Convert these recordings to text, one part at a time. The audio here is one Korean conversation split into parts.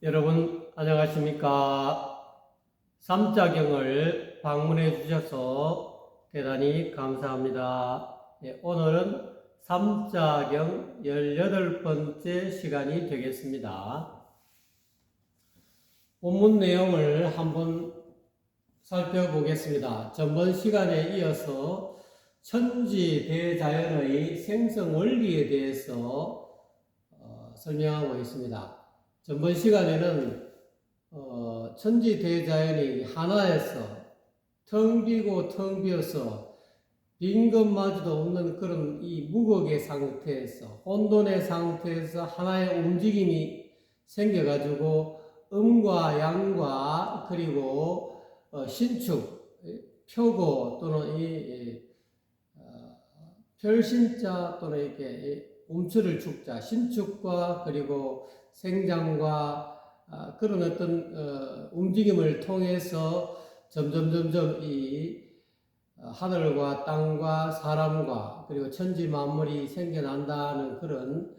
여러분 안녕하십니까? 삼자경을 방문해 주셔서 대단히 감사합니다. 오늘은 삼자경 18번째 시간이 되겠습니다. 본문 내용을 한번 살펴보겠습니다. 전번 시간에 이어서 천지대자연의 생성 원리에 대해서 설명하고 있습니다. 전번 시간에는 천지대자연이 하나에서 텅 비고 텅 비어서 빈 것마저도 없는 그런 이 무극의 상태에서, 혼돈의 상태에서 하나의 움직임이 생겨가지고 음과 양과 그리고 신축, 표고 또는 이 별신자 또는 이렇게 움츠를 축자, 신축과 그리고 생장과 그런 어떤 움직임을 통해서 점점 이 하늘과 땅과 사람과 그리고 천지 만물이 생겨난다는 그런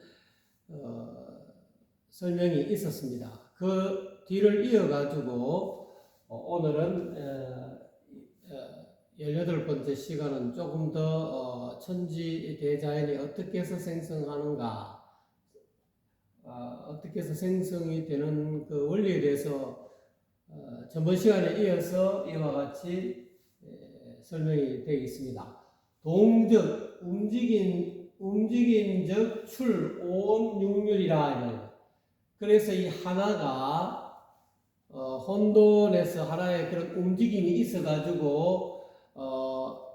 설명이 있었습니다. 그 뒤를 이어가지고 오늘은 18번째 시간은 조금 더 천지 대자연이 어떻게 해서 생성하는가, 어떻게 해서 생성이 되는 그 원리에 대해서 전번 시간에 이어서 이와 같이 설명이 되어 있습니다. 동적, 움직임적 출, 온, 육률이라. 그래서 이 하나가 혼돈에서 하나의 그런 움직임이 있어가지고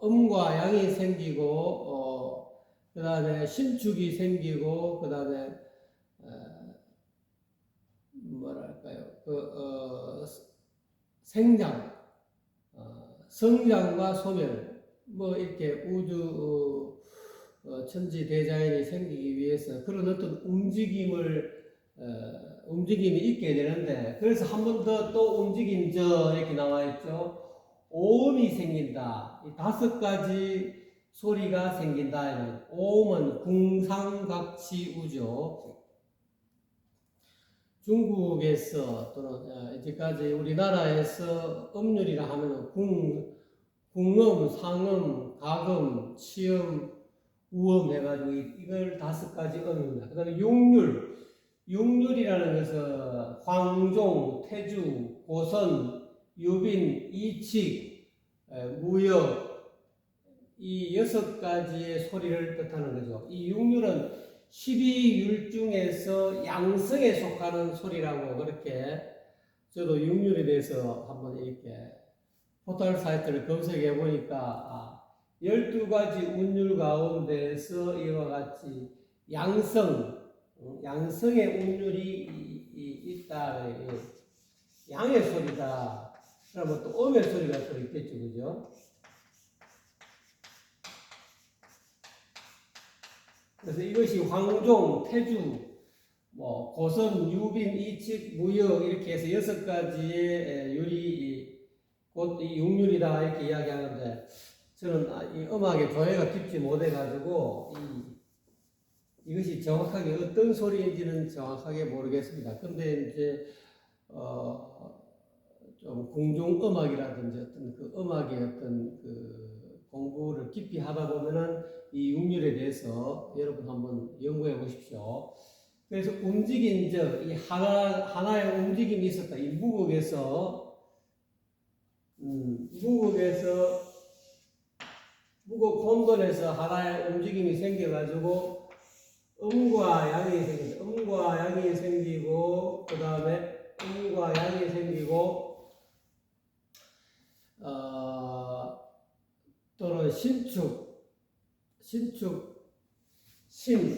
음과 양이 생기고 그 다음에 신축이 생기고 그 다음에 생장, 성장과 소멸, 뭐 이렇게 우주 천지 대자연이 생기기 위해서 그런 어떤 움직임이 있게 되는데, 그래서 한 번 더 또 움직임저 이렇게 나와 있죠. 오음이 생긴다. 이 5가지 소리가 생긴다. 오음은 궁상각치우죠. 중국에서 또는 이제까지 우리나라에서 음률이라 하면 궁음, 상음, 가금, 치음, 우음 해가지고 이걸 5가지 음입니다. 그 다음에 육률이라는 것은 황종, 태주, 고선, 유빈, 이칙, 무역, 이 6가지의 소리를 뜻하는 거죠. 이 육률은 12율 중에서 양성에 속하는 소리라고, 그렇게 저도 육률에 대해서 한번 이렇게 포털 사이트를 검색해 보니까 12가지 운율 가운데서 이와 같이 양성의 운율이 있다. 양의 소리다. 그러면 또 음의 소리가 또 있겠죠, 그죠? 그래서 이것이 황종, 태주, 고선, 유빈, 이칙, 무역 이렇게 해서 6가지의 율이 곧 이 육률이다 이렇게 이야기하는데, 저는 이 음악에 조예가 깊지 못해가지고 이것이 정확하게 어떤 소리인지는 정확하게 모르겠습니다. 근데 이제 좀 공중음악이라든지 어떤 그 음악의 어떤 그 공부를 깊이 하다 보면은 이 육률에 대해서 여러분 한번 연구해 보십시오. 그래서 이 하나의 움직임이 있었다. 이 무극 혼돈에서 하나의 움직임이 생겨가지고 음과 양이 생기고 그 다음에 음과 양이 생기고 또는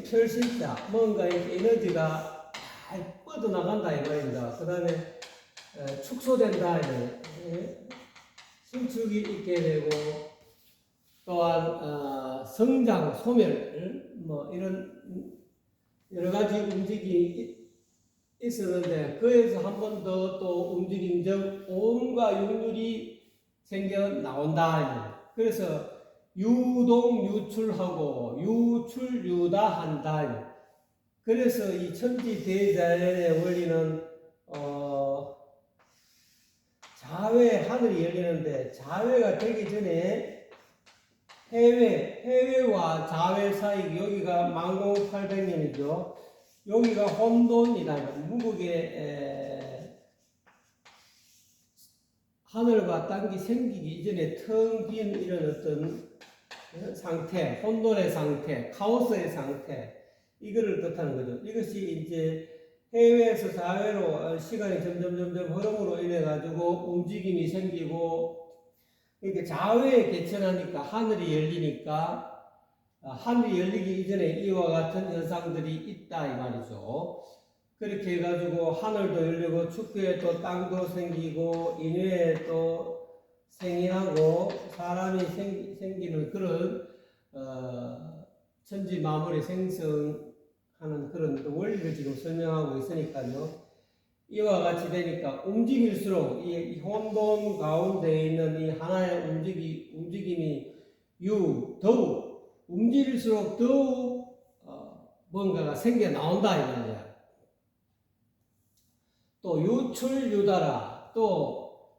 별신자, 뭔가 에너지가 잘 뻗어나간다 이 말입니다. 그 다음에 축소된다. 신축이 있게 되고, 또한 성장, 소멸, 이런 여러 가지 움직임이 있었는데, 그에서 한 번 더 또 움직임적 오음과 육률이 생겨 나온다. 그래서 유동 유출하고 유출 유다한다. 그래서 이 천지 대자연의 원리는 자회 하늘이 열리는데 자회가 되기 전에 해외와 자회 사이 여기가 만공 800년이죠. 여기가 혼돈이다. 무국의 하늘과 땅이 생기기 이전에 텅 빈 이런 어떤 상태, 혼돈의 상태, 카오스의 상태, 이거를 뜻하는 거죠. 이것이 이제 해외에서 자회로 시간이 점점 흐름으로 인해 가지고 움직임이 생기고, 그러니까 자회에 개천하니까 하늘이 열리니까 하늘이 열리기 이전에 이와 같은 현상들이 있다 이 말이죠. 그렇게 해가지고 하늘도 열리고 축구에 또 땅도 생기고 인외에 또 생인하고 사람이 생기는 그런 천지 만물의 생성하는 그런 원리를 지금 설명하고 있으니까요. 이와 같이 되니까 움직일수록 이 혼돈 가운데 있는 이 하나의 움직임이 더욱 움직일수록 더욱 뭔가가 생겨 나온다 이 말이야. 또 유출유다라, 또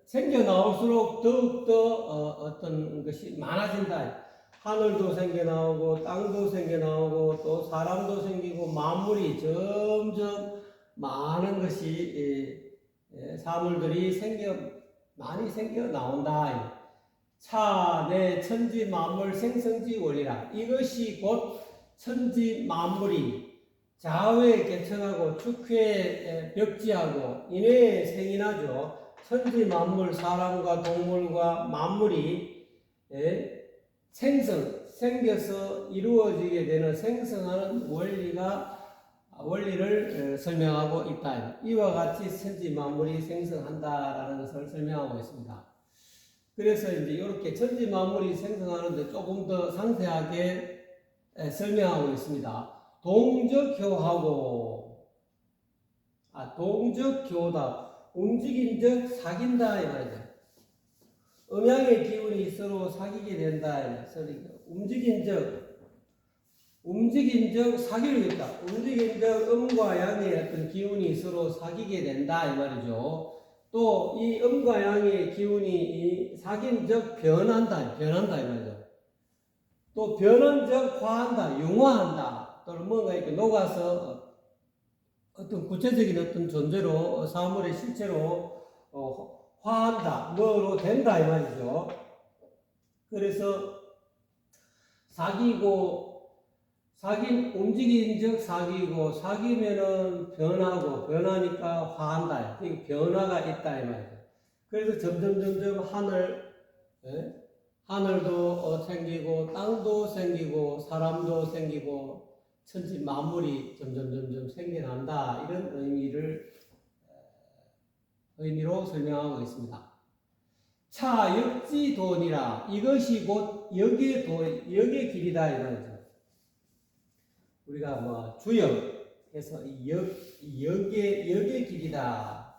생겨 나올수록 더욱더 어떤 것이 많아진다. 하늘도 생겨 나오고 땅도 생겨 나오고 또 사람도 생기고 만물이 점점 많은 것이 사물들이 많이 생겨 나온다. 내 천지 만물 생성지 원리라. 이것이 곧 천지 만물이 자회에 개천하고 축회에 벽지하고 인외에 생인하죠. 천지 만물 사람과 동물과 만물이 생겨서 이루어지게 되는 생성하는 원리를 설명하고 있다. 이와 같이 천지 만물이 생성한다라는 것을 설명하고 있습니다. 그래서 이제 이렇게 천지 만물이 생성하는데 조금 더 상세하게 설명하고 있습니다. 동적교하고, 동적교다. 움직인적 사귄다 이 말이죠. 음양의 기운이 서로 사귀게 된다 이 말이죠. 움직인적 사귀겠다. 움직인적 음과 양의 어떤 기운이 서로 사귀게 된다 이 말이죠. 또 이 음과 양의 기운이 사귄적 변한다 이 말이죠. 또 변한적 화한다, 융화한다. 또는 뭔가 이렇게 녹아서 어떤 구체적인 어떤 존재로 사물의 실체로 화한다, 뭐로 된다 이 말이죠. 그래서 움직인적 사귀면은 변하니까 화한다. 변화가 있다 이 말이죠. 그래서 점점 하늘도 생기고 땅도 생기고 사람도 생기고 천지 만물이 점점 생겨난다. 이런 의미로 설명하고 있습니다. 역지돈이라. 이것이 곧 역의 길이다 이 말이죠. 우리가 주역해서 역의 길이다.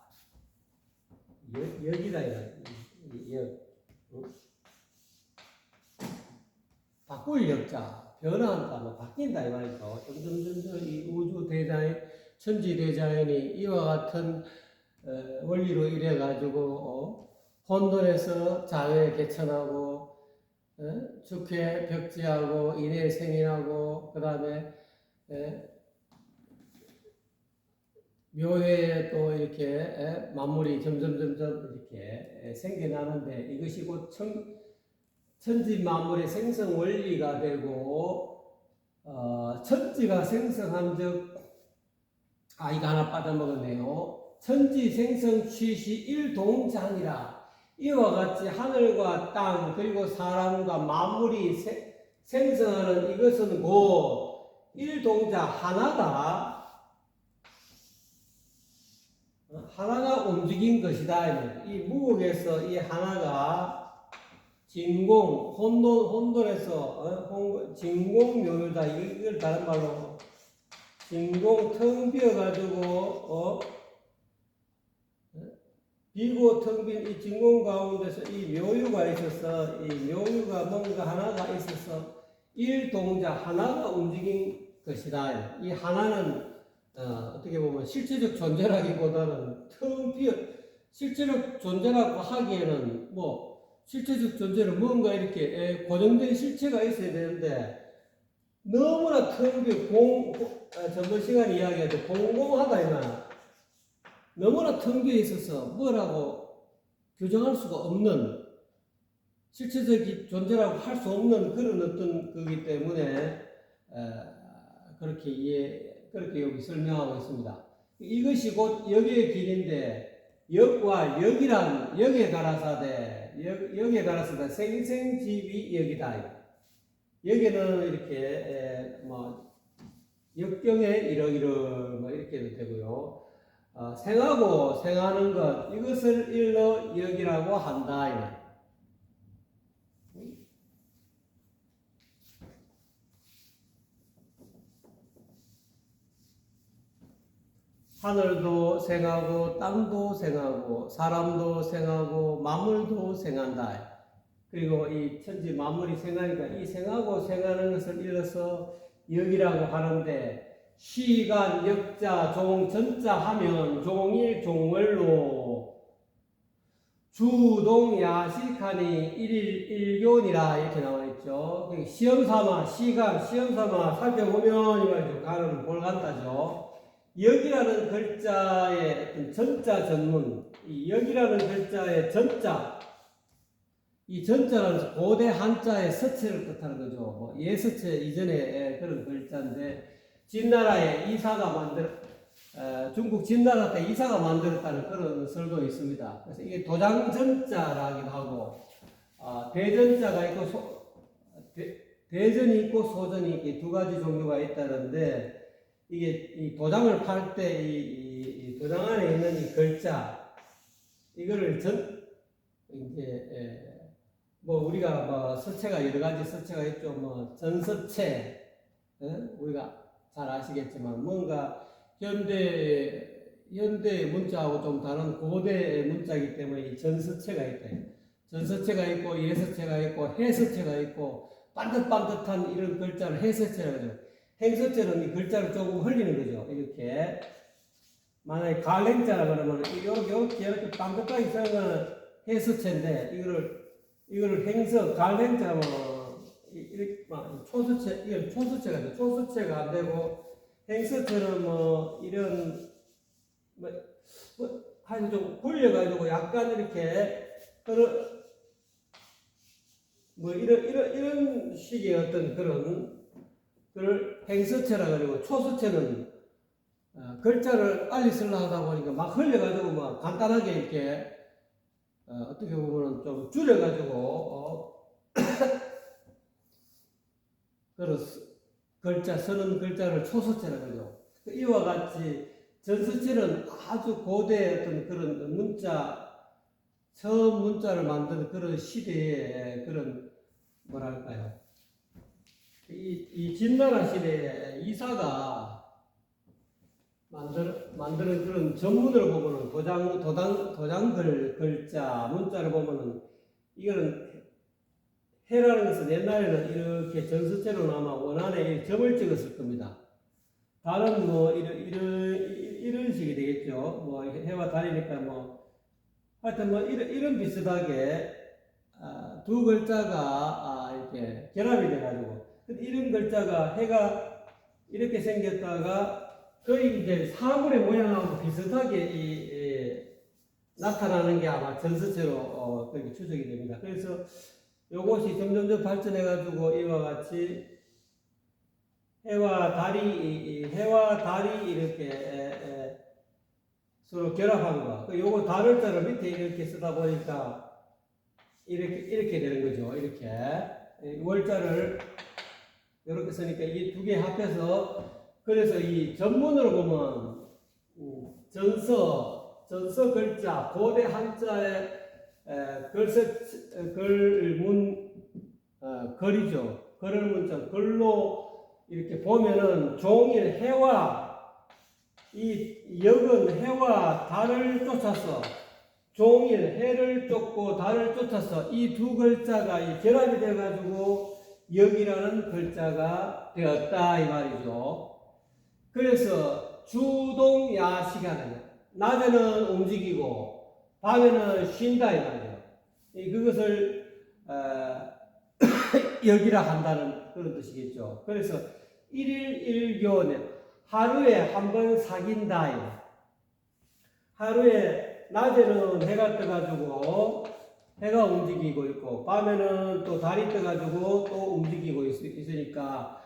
역이다 이 말이죠. 바꿀 역자, 변화한다, 바뀐다 이 말이죠. 점점 이 우주 대자연, 천지 대자연이 이와 같은 원리로 이래 가지고 혼돈에서 자회에 개천하고 축회 벽지하고 인해 생인하고 그 다음에 묘회에 또 이렇게 만물이 점점 이렇게 생겨나는데 이것이 곧 천지 만물의 생성 원리가 되고 천지가 생성한 즉 이거 하나 빠져먹었네요. 천지 생성 취시 일동장이라. 이와 같이 하늘과 땅 그리고 사람과 만물이 생성하는 이것은 곧 일동자 하나다. 하나가 움직인 것이다. 이 무국에서 이 하나가 진공, 혼돈에서 진공묘유다. 이걸 다른 말로 진공 텅 비어가지고 비고 텅 빈 이 진공 가운데서 이 묘유가 있어서 이 묘유가 뭔가 하나가 있어서 일동자 하나가 움직인 것이다. 이 하나는 어떻게 보면 실체적 존재라기보다는 텅 비어 실체적 존재라고 하기에는 뭐 실체적 존재는 뭔가 이렇게 고정된 실체가 있어야 되는데 너무나 텅 비어 전번 시간에 이야기했던 공공하다 이나 너무나 텅 비어 있어서 뭐라고 규정할 수가 없는 실체적인 존재라고 할 수 없는 그런 어떤 거기 때문에 그렇게 여기 설명하고 있습니다. 이것이 곧 역의 길인데 역과 역이란 역의 가라사대 역의 가라사대 생생집이 역이다. 여기는 이렇게 뭐 역경에 이러이러 뭐 이렇게도 되고요. 생하고 생하는 것 이것을 일러 역이라고 한다. 하늘도 생하고 땅도 생하고 사람도 생하고 만물도 생한다. 그리고 이 천지 만물이 생하니까 이 생하고 생하는 것을 일러서 역이라고 하는데 시간, 역자, 종, 전자 하면 종일 종월로 주동 야식하니 일일 일교니라 이렇게 나와 있죠. 시험 삼아 시간 시험 삼아 살펴보면 이거 가는 볼간다죠. 역이라는 글자의 어떤 전자 전문, 이 역이라는 글자의 전자, 이 전자는 고대 한자의 서체를 뜻하는 거죠. 뭐 예서체 이전에 그런 글자인데 진나라의 이사가 중국 진나라 때 이사가 만들었다는 그런 설도 있습니다. 그래서 이게 도장 전자라기도 하고 대전자가 있고 대전이 있고 소전이 이렇게 두 가지 종류가 있다는데. 이게 이 도장을 팔 때 이 도장 안에 있는 이 글자 이거를 이제 뭐 우리가 뭐 서체가 여러 가지 서체가 있죠. 뭐 전서체 우리가 잘 아시겠지만 뭔가 현대 문자하고 좀 다른 고대 문자이기 때문에 이 전서체가 있다. 전서체가 있고 예서체가 있고 해서체가 있고 반듯반듯한 이런 글자를 해서체라고 하죠. 행서체는 이 글자를 조금 흘리는 거죠. 이렇게. 만약에 갈행자라 그러면, 이렇게 반듯하게 써는 해서체인데, 이거를 행서, 갈행자면, 이렇게, 초서체, 이건 초서체가 돼. 초서체가 안 되고, 행서체는 이런, 하여튼 좀 굴려가지고 약간 이렇게, 이런 식의 어떤 그걸 행서체라 그러고 초서체는 글자를 빨리 쓰려 하다 보니까 막 흘려가지고 막 간단하게 이렇게 어떻게 보면 좀 줄여가지고 그런 글자 쓰는 글자를 초서체라 그러죠. 이와 같이 전서체는 아주 고대 어떤 그런 처음 문자를 만든 그런 시대의 그런 뭐랄까요. 이 진나라 시대에 이사가 만드는 그런 전문을 보면은 도장 글자, 문자를 보면은 이거는 해라는 것은 옛날에는 이렇게 전서체로 아마 원안에 점을 찍었을 겁니다. 달은 이런 식이 되겠죠. 해와 달이니까 하여튼 이런 비슷하게 두 글자가 이렇게 결합이 돼가지고 이런 글자가 해가 이렇게 생겼다가 거의 이제 사물의 모양하고 비슷하게 나타나는 게 아마 전서체로 그렇게 추정이 됩니다. 그래서 요것이 점점 발전해가지고 이와 같이 해와 달이 이렇게 서로 결합한 거. 요거 달을 자를 밑에 이렇게 쓰다 보니까 이렇게 되는 거죠. 이렇게 월자를 이렇게 쓰니까 이 두 개 합해서 그래서 이 전문으로 보면 전서 글자 고대 한자의 글이죠. 글을 문자 글로 이렇게 보면은 종일 해와 이 역은 해와 달을 쫓아서 종일 해를 쫓고 달을 쫓아서 이 두 글자가 결합이 돼가지고 역이라는 글자가 되었다 이 말이죠. 그래서 주동야시가 되냐. 낮에는 움직이고 밤에는 쉰다 이 말이에요. 그것을 여기라 한다는 그런 뜻이겠죠. 그래서 일일일교는 하루에 한 번 사귄다. 하루에 낮에는 해가 떠가지고 해가 움직이고 있고 밤에는 또 달이 떠가지고 또 움직이고 있으니까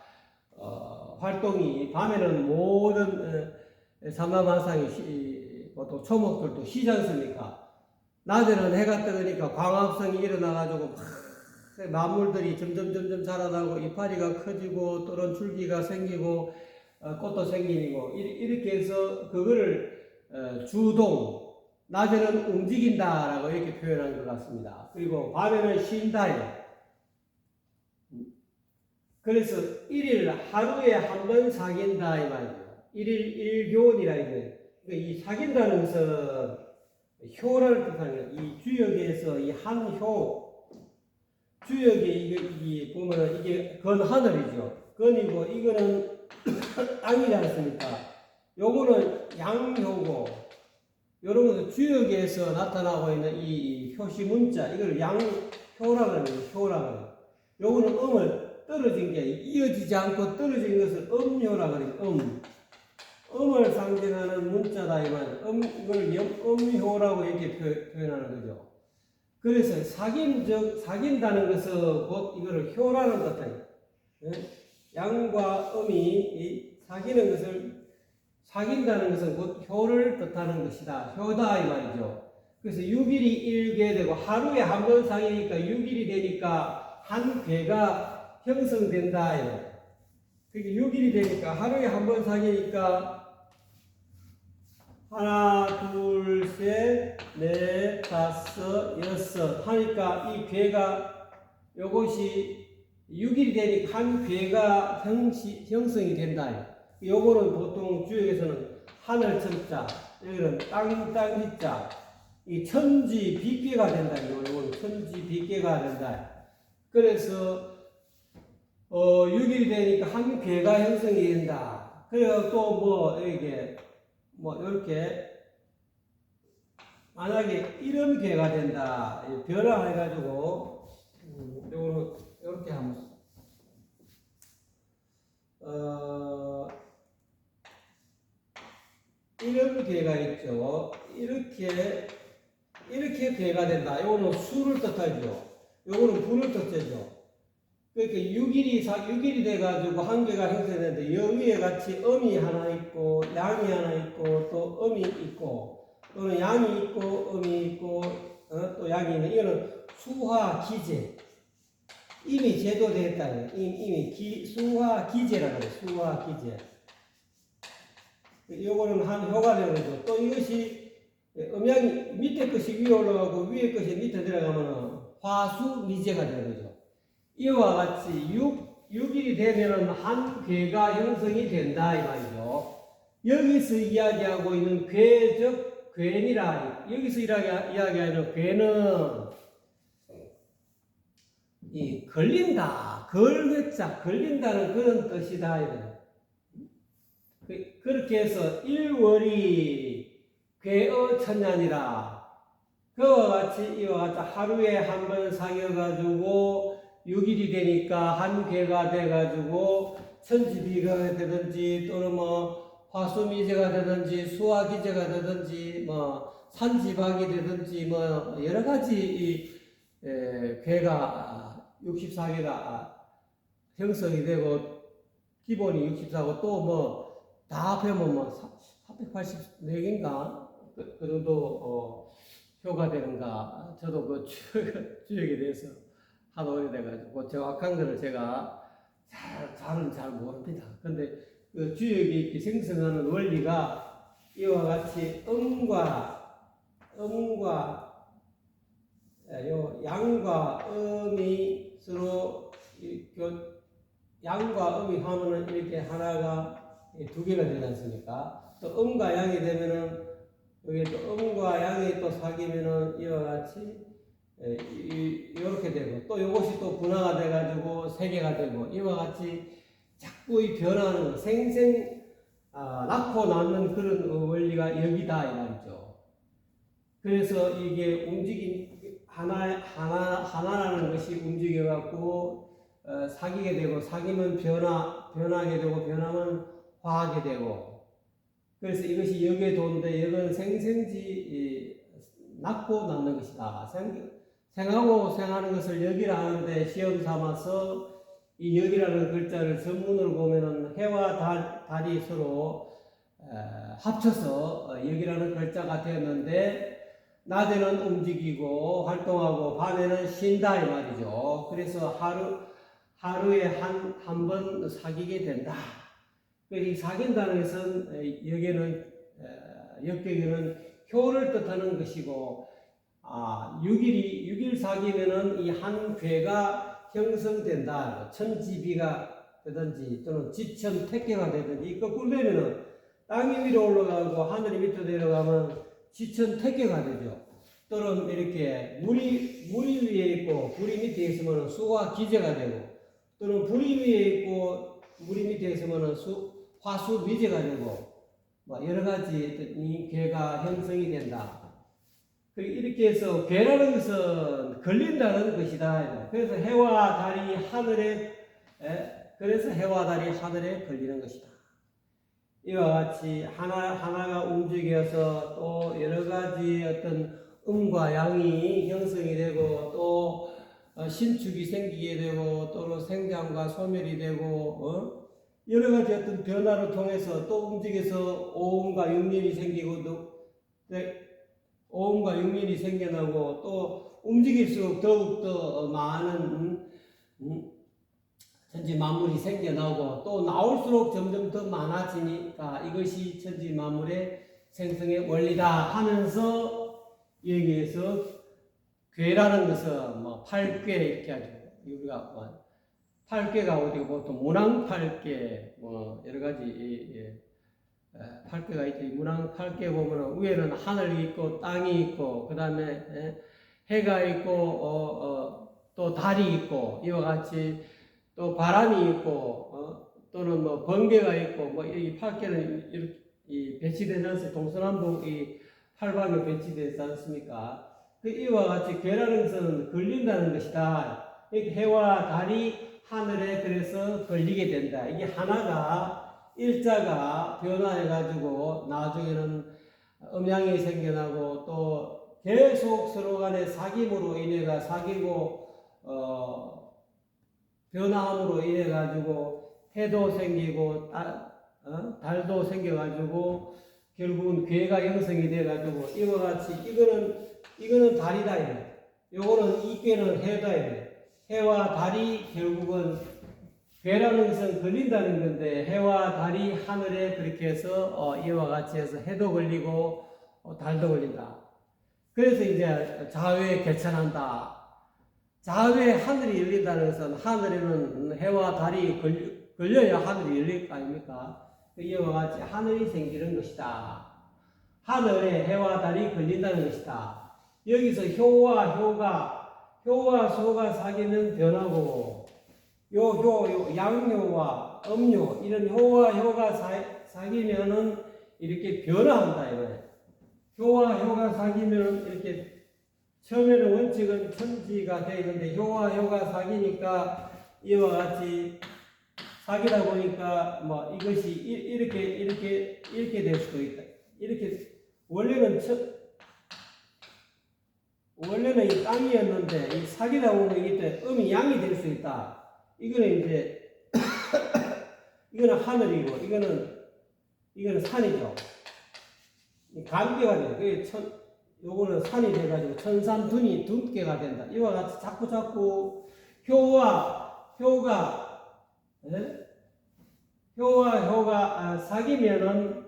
활동이 밤에는 모든 삼라만상이 또 초목들도 쉬지 않습니까? 낮에는 해가 뜨니까 광합성이 일어나가지고 만물들이 점점 자라나고 이파리가 커지고 또는 줄기가 생기고 꽃도 생기고 이렇게 해서 그거를 주동, 낮에는 움직인다라고 이렇게 표현한 것 같습니다. 그리고 밤에는 쉰다요. 그래서 일일 하루에 한 번 사귄다 이 말이에요. 일일 일교원이라 이거예요. 그러니까 이 사귄다는 것은 효를 뜻하는 거예요. 이 주역에서 이 한 효, 주역에 이게 보면은 이게 건 하늘이죠. 건이고 이거는 땅이지 않습니까? 요거는 양효고, 요런 것은 주역에서 나타나고 있는 이 표시 문자, 이걸 양효라고 합니다. 효라고 합니다. 요거는 음을 떨어진 게 이어지지 않고 떨어진 것을 음효라고 합니다. 음을 상징하는 문자다 이 말이에요. 이걸 음효라고 이렇게 표현하는 거죠. 그래서 사귄다는 것은 곧 이거를 효라는 뜻이에요. 양과 음이 사귀는 것을 사귄다는 것은 곧 효를 뜻하는 것이다. 효다 이 말이죠. 그래서 6일이 일게 되고 하루에 한 번 사귀니까 6일이 되니까 한 괴가 형성된다 이 말이에요. 그게 6일이 되니까 하루에 한 번 사귀니까 하나, 둘, 셋, 넷, 다섯, 여섯 하니까 이 괴가 요것이 6일이 되니까 한 괴가 형성이 된다. 요거는 보통 주역에서는 하늘 천자, 여기는 땅 희자, 이 천지 비괴가 된다. 요거는 천지 비괴가 된다. 그래서 6일이 되니까 한 괴가 형성이 된다. 그래서 또 이게 이렇게 만약에 이런 괴가 된다. 변화해가지고 요거는 이렇게 하면 이런 괴가 있죠. 이렇게 괴가 된다. 요거는 수를 뜻하죠. 요거는 분을 뜻하죠. 그러니까 6일이 돼가지고 한 개가 형성되는데 여기에 같이 음이 하나 있고 양이 하나 있고 또 음이 있고 또는 양이 있고 음이 있고 또 양이 있는 이거는 수화 기제. 이미 제도됐다. 이미 수화 기제라고 해요. 수화 기제. 요거는 한 효가 되는 거죠. 또 이것이 음양이 밑에 것이 위에 올라가고 위에 것이 밑에 들어가면 화수 미제가 되는 거죠. 이와 같이 6일이 되면은 한 괴가 형성이 된다 이 말이죠. 여기서 이야기하고 있는 괴적 괴니라. 여기서 이야기하는 괴는 이 걸린다, 걸린다는 그런 뜻이다. 그렇게 해서 일월이 괴어 천년이라. 그와 같이 이와 같이 하루에 한 번 사귀어가지고 6일이 되니까 한 괴가 돼가지고 천지비가 되든지 또는 화수미제가 되든지 수화기제가 되든지 산지박이 되든지 여러 가지 괴가 64개가 형성이 되고 기본이 64고 또 다 합하면 484개인가 그 정도 효가 되는가. 저도 그 주역에 대해서 하도 오래돼가지고 정확한 거를 제가 잘 모릅니다. 근데 그 주역이 이렇게 생성하는 원리가 이와 같이 양과 음이 서로 양과 음이 하면은 이렇게 하나가 두 개가 되지 않습니까? 또 음과 양이 되면은 여기 또 음과 양이 또 사귀면은 이와 같이 이렇게 되고 또 이것이 또 분화가 돼가지고 세 개가 되고 이와 같이 자꾸 이 변화하는 낳고 낳는 그런 원리가 여기다 이 말이죠. 그래서 이게 하나라는 것이 움직여갖고 사귀게 되고, 사귀면 변하게 되고, 변하면 화하게 되고, 그래서 이것이 역의 도인데, 역은 생생지 낳고 낳는 것이다. 생하고 생하는 것을 역이라 하는데, 시험 삼아서 이 역이라는 글자를 전문으로 보면은 해와 달이 서로 합쳐서 역이라는 글자가 되었는데, 낮에는 움직이고 활동하고 밤에는 쉰다 이 말이죠. 그래서 하루에 한 번 사귀게 된다. 이 사귄다는 것은 역격에는 효를 뜻하는 것이고, 6일 사귀면은 이 한 괴가 형성된다. 천지비가 되든지 또는 지천 택계가 되든지, 거꾸로 되면은 땅이 위로 올라가고 하늘이 밑으로 내려가면 지천 택계가 되죠. 또는 이렇게 물이 위에 있고 불이 밑에 있으면 수가 기재가 되고, 또는 불이 위에 있고 물이 밑에 있으면 화수 미제가 되고, 여러 가지 이 괴가 형성이 된다. 이렇게 해서 괴라는 것은 걸린다는 것이다. 그래서 해와 달이 하늘에 걸리는 것이다. 이와 같이 하나가 움직여서 또 여러 가지 어떤 음과 양이 형성이 되고, 또 신축이 생기게 되고, 또는 생장과 소멸이 되고, 여러 가지 어떤 변화를 통해서 또 움직여서 오음과 육린이 생기고, 오음과 육린이 생겨나고, 또 움직일수록 더욱더 많은 천지 만물이 생겨나고, 또 나올수록 점점 더 많아지니까 이것이 천지 만물의 생성의 원리다 하면서, 여기에서 괴라는 것은 팔괴 이렇게 하죠. 우리가 팔괴가 어디고 보통 문왕팔괴 여러 가지 팔괴가 있죠. 문왕팔괴 보면 위에는 하늘이 있고 땅이 있고, 그 다음에 해가 있고 또 달이 있고, 이와 같이 또 바람이 있고, 또는 번개가 있고, 이 팔개는 이렇게 배치되지 않습니까? 동서남북 이 팔방에 배치되지 않습니까? 이와 같이 괴라는 것은 걸린다는 것이다. 해와 달이 하늘에 그래서 걸리게 된다. 이게 하나가 일자가 변화해가지고 나중에는 음양이 생겨나고, 또 계속 서로 간의 사귐으로 인해가 사귀고 변화함으로 인해 가지고 해도 생기고 달도 생겨가지고 결국은 괴가 형성이 돼 가지고, 이와 같이 이거는 달이다. 요거는 이 괴는 해다. 해와 달이 결국은 괴라는 것은 걸린다는 건데, 해와 달이 하늘에 그렇게 해서 이와 같이 해서 해도 걸리고 달도 걸린다. 그래서 이제 자외에 개천한다. 자외에 하늘이 열린다는 것은, 하늘에는 해와 달이 걸려야 하늘이 열릴 거 아닙니까? 이와 같이 하늘이 생기는 것이다. 하늘에 해와 달이 걸린다는 것이다. 여기서 효와 소가 사귀면 변하고, 양효와 음효, 이런 효가 사귀면은 이렇게 변화한다 이거예요. 효가 사귀면 이렇게, 처음에는 원칙은 천지가 되어 있는데 효가 사귀니까 이와 같이 사귀다 보니까 이것이 이렇게 될 수도 있다. 이렇게 원래는 이 땅이었는데 이 사귀다 보면 이게 음이 양이 될 수 있다. 이거는 이제 이거는 하늘이고 이거는 산이죠. 관계가 돼요. 요거는 산이 돼가지고 천산둔이 둔계가 된다. 이와 같이 자꾸 효가 사귀면은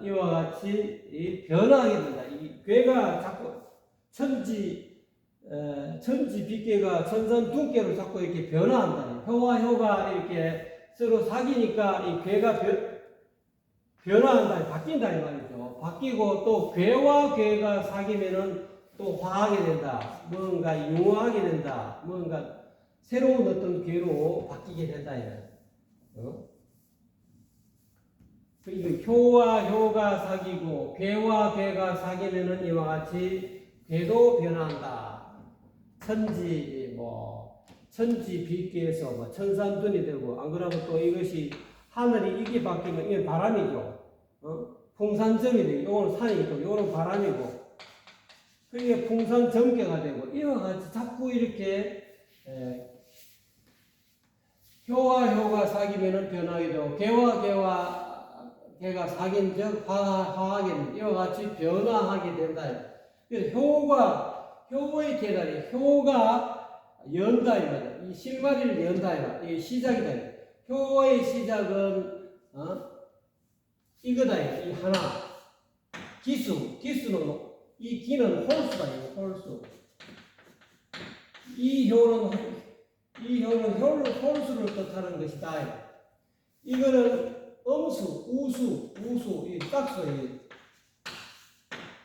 이와 같이 변화하게 된다. 이 괴가 자꾸 천지 빗계가 천산둔계로 자꾸 이렇게 변화한다. 효가 이렇게 서로 사귀니까 이 괴가 변화한다, 바뀐다 이 말이죠. 바뀌고, 또 괴와 괴가 사귀면은 또 화하게 된다. 뭔가 융화하게 된다. 뭔가 새로운 어떤 괴로 바뀌게 된다. 이거 효와 효가 사귀고 괴와 괴가 사귀면은 이와 같이 괴도 변화한다. 천지 빛계에서 뭐 천산돈이 되고, 안 그러면 또 이것이 하늘이 이게 바뀌면 이건 바람이죠. 풍산점이 되고, 이거는 산이고, 이거는 바람이고, 그게 풍산점계가 되고, 이와 같이 자꾸 이렇게 효와 효가 사귀면은 변하게 되고, 개가 사귄 즉 화하게 이와 같이 변화하게 된다. 그래서 효의 계단이 효가 연다 이 말이야. 이 실마리를 연다 이 말이야. 이게 시작이다. 효의 시작은 이거다. 이 하나. 기수는 이 기는 홀수다. 홀수. 이 효는 홀수를 뜻하는 것이다. 이거는 음수, 우수, 이 짝수.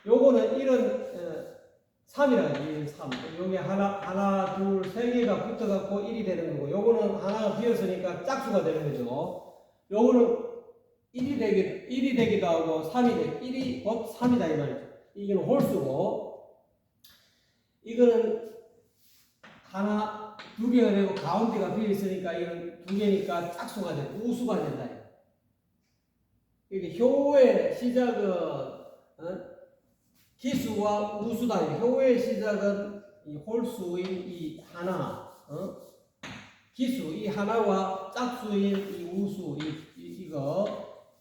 요거는 이런 3이라는 3. 여기 하나, 둘, 세 개가 붙어갖고 1이 되는 거고, 요거는 하나가 비었으니까 짝수가 되는 거죠. 요거는 1이 되기도 하고, 1이 곧 3이다 이 말이죠. 이거는 홀수고, 이거는 하나, 두 개가 되고, 가운데가 비어있으니까 이건 두 개니까 짝수가 되고, 우수가 된다. 이게 효의 시작은 기수와 우수다. 효의 시작은 이 홀수인 이 하나, 기수 이 하나와 짝수인 이 우수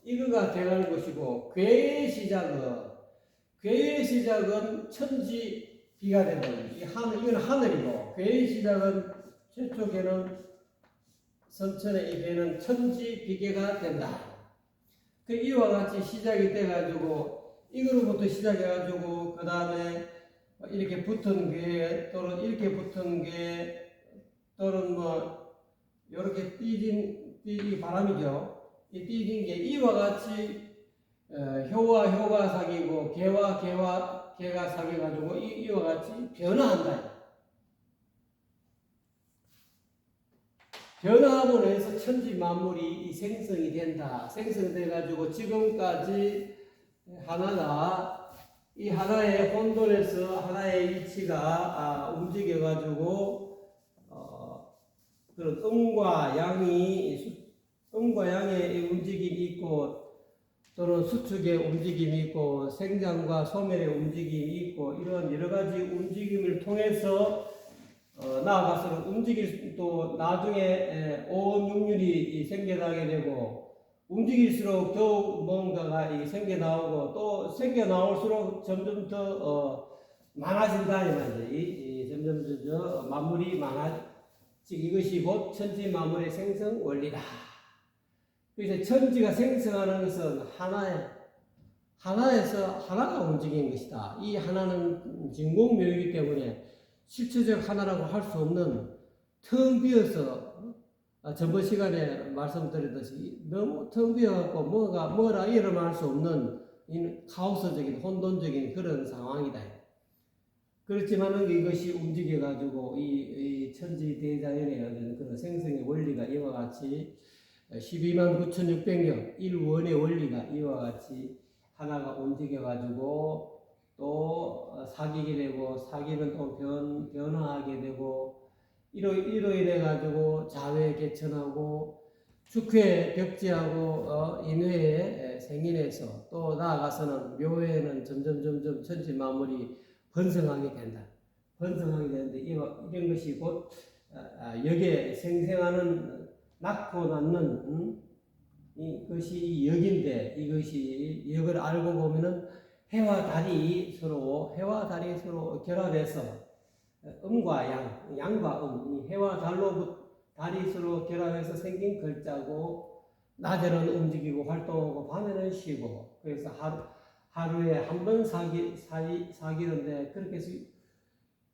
이거가 되는 것이고, 괴의 시작은 천지 비가 된다. 이건 하늘이고, 괴의 시작은 최초계는 선천의 이 배는 천지 비계가 된다. 이와 같이 시작이 돼가지고, 이거로부터 시작해가지고, 그 다음에 이렇게 붙은 게, 또는 이렇게 붙은 게, 또는 요렇게 띠진 바람이죠. 이 띠진 게 이와 같이, 효와 효가 사귀고, 개와 개가 사귀어가지고, 이와 같이 변화한다. 변화함으로 해서 천지 만물이 생성이 된다. 생성돼가지고 지금까지 하나가 이 하나의 혼돈에서 하나의 이치가 움직여가지고 그런 음과 양의 움직임이 있고, 또는 수축의 움직임이 있고, 생장과 소멸의 움직임이 있고, 이런 여러 가지 움직임을 통해서 나아가서는 또 나중에 오음육률이 생겨나게 되고, 움직일수록 더욱 뭔가가 생겨나오고, 또 생겨나올수록 점점 더 많아진다 이 말이지. 점점 만물이 즉 이것이 곧 천지 만물의 생성 원리다. 그래서 천지가 생성하는 것은 하나에서 하나가 움직이는 것이다. 이 하나는 진공묘이기 때문에 실체적 하나라고 할 수 없는, 텅 비어서 전번 시간에 말씀드렸듯이 너무 텅 비어갖고 뭐라 일어날 수 없는 카오스적인 혼돈적인 그런 상황이다. 그렇지만은 이것이 움직여가지고 이 천지 대자연의 어떤 그런 생성의 원리가 이와 같이 129,600년 일원의 원리가 이와 같이 하나가 움직여가지고 또 사귀게 되고, 사귀는 또 변화하게 되고, 이로 인해 가지고 자회 개천하고 축회 벽지하고 인회에 생인해서, 또 나아가서는 묘회에는 점점 천지 만물이 번성하게 된다. 번성하게 되는데, 이런 것이 곧 역에 생생하는 낳고 낳는 이것이 역인데, 이것이 역을 알고 보면은 해와 달이 서로 결합해서 음과 양과 이 해와 달이 서로 결합해서 생긴 글자고, 낮에는 움직이고 활동하고 밤에는 쉬고, 그래서 하루에 한 번 사귀는데, 그렇게 해서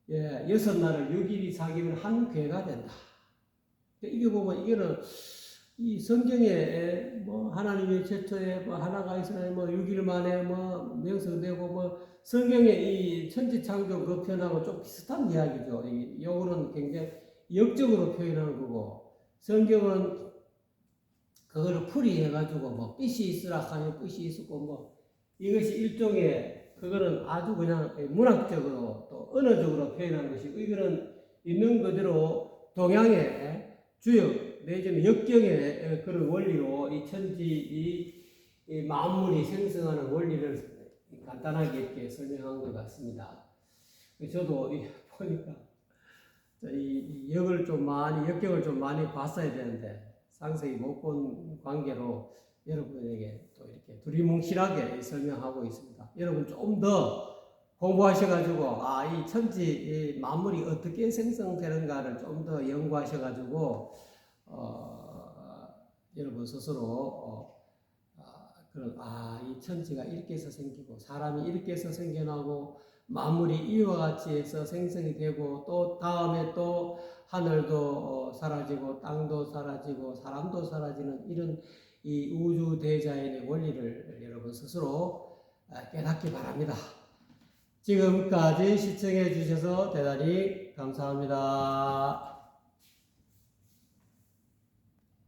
6날을 6일이 사귀면 한 괴가 된다. 이게 보면 이거는 이 성경에 하나님의 최초에 하나가 있으나 6일 만에 명성되고 성경에 이 천지창조 그 표현하고 좀 비슷한 이야기죠. 요거는 굉장히 역적으로 표현하는 거고, 성경은 그거를 풀이해가지고 뭐 빛이 있으라 하면 빛이 있었고 뭐 이것이 일종의 그거는 아주 그냥 문학적으로 또 언어적으로 표현한 것이고 이거는 있는 그대로 동양의 주역 내지는 역경의 그런 원리로 이 천지 이 만물이 생성하는 원리를 간단하게 이렇게 설명한 것 같습니다. 저도 보니까 이 역경을 좀 많이 봤어야 되는데 상세히 못 본 관계로 여러분에게 또 이렇게 두리뭉실하게 설명하고 있습니다. 여러분 좀 더 공부하셔가지고 이 천지 이 만물이 어떻게 생성되는가를 좀 더 연구하셔가지고 여러분 스스로 이 천지가 이렇게 해서 생기고 사람이 이렇게 해서 생겨나고 만물이 이와 같이 해서 생성이 되고 또 다음에 또 하늘도 사라지고 땅도 사라지고 사람도 사라지는 이런 이 우주 대자연의 원리를 여러분 스스로 깨닫기 바랍니다. 지금까지 시청해 주셔서 대단히 감사합니다.